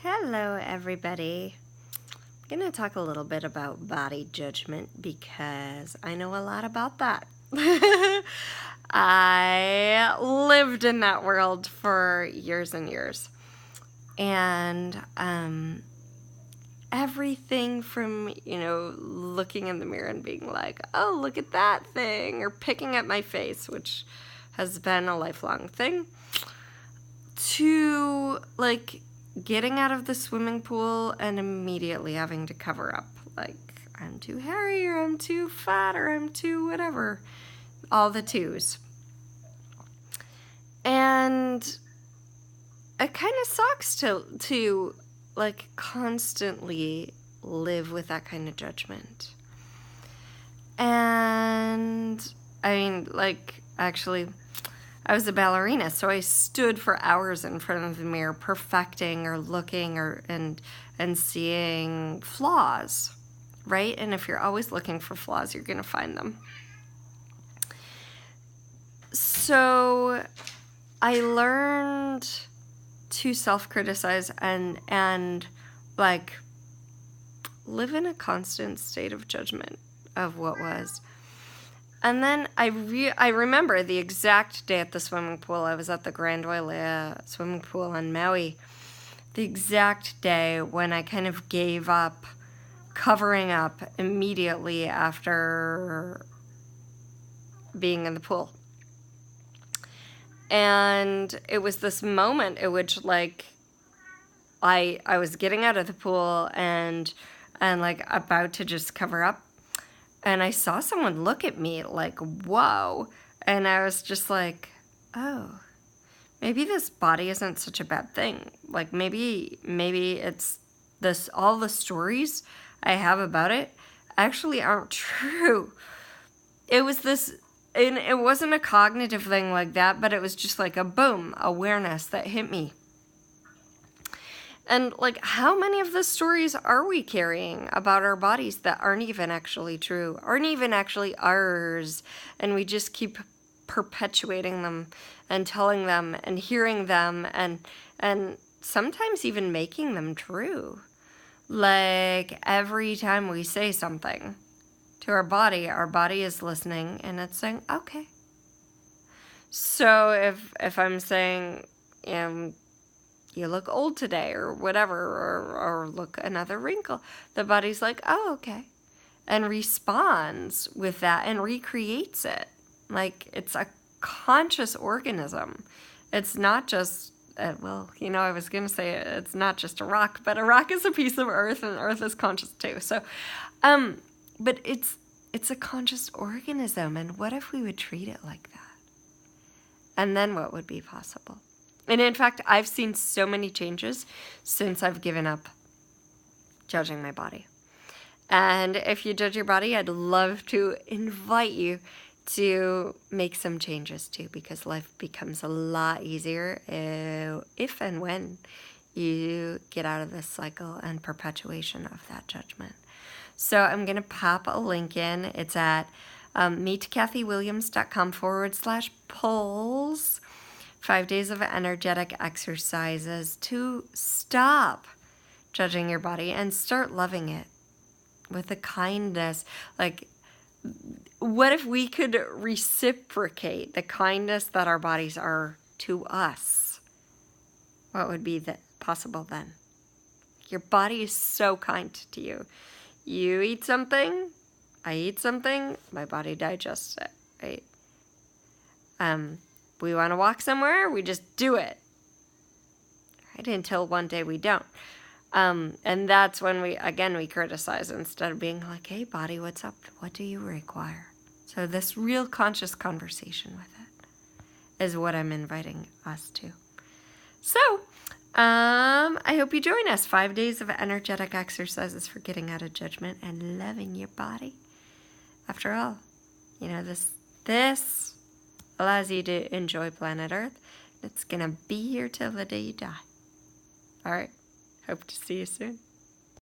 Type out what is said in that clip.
Hello, everybody. I'm going to talk a little bit about body judgment because I know a lot about that. I lived in that world for years and years. And everything from, looking in the mirror and being like, oh, look at that thing, or picking at my face, which has been a lifelong thing, to like getting out of the swimming pool and immediately having to cover up. Like, I'm too hairy, or I'm too fat, or I'm too whatever. All the twos. And it kind of sucks to like constantly live with that kind of judgment. And I mean, like, actually, I was a ballerina, so I stood for hours in front of the mirror perfecting or looking and seeing flaws, right? And if you're always looking for flaws, you're going to find them. So I learned to self-criticize and like live in a constant state of judgment of what was. And then I remember the exact day at the swimming pool. I was at the Grand Wailea swimming pool on Maui. The exact day when I kind of gave up covering up immediately after being in the pool. And it was this moment at which, like, I was getting out of the pool and like about to just cover up. And I saw someone look at me like, whoa. And I was just like, oh, maybe this body isn't such a bad thing. Like, maybe it's this, all the stories I have about it actually aren't true. It was this, and it wasn't a cognitive thing like that, but it was just like a boom, awareness that hit me. And, like, how many of the stories are we carrying about our bodies that aren't even actually true, aren't even actually ours, and we just keep perpetuating them and telling them and hearing them and sometimes even making them true. Like, every time we say something to our body is listening, and it's saying, okay. So if I'm saying, you look old today, or whatever, or look another wrinkle, the body's like, oh, okay, and responds with that and recreates it. Like, it's a conscious organism. It's not just, I was going to say it's not just a rock, but a rock is a piece of earth, and earth is conscious too. So, but it's a conscious organism, and what if we would treat it like that? And then what would be possible? And in fact, I've seen so many changes since I've given up judging my body. And if you judge your body, I'd love to invite you to make some changes too, because life becomes a lot easier if and when you get out of this cycle and perpetuation of that judgment. So I'm going to pop a link in. It's at meetkathyWilliams.com/polls. 5 days of energetic exercises to stop judging your body and start loving it with a kindness. Like, what if we could reciprocate the kindness that our bodies are to us? What would be possible then? Your body is so kind to you. You eat something, I eat something, my body digests it, right? We want to walk somewhere, we just do it, right? Until one day we don't. And that's when we criticize instead of being like, hey, body, what's up? What do you require? So this real conscious conversation with it is what I'm inviting us to. So I hope you join us. 5 days of energetic exercises for getting out of judgment and loving your body. After all, this allows you to enjoy planet Earth. It's going to be here till the day you die. All right. Hope to see you soon.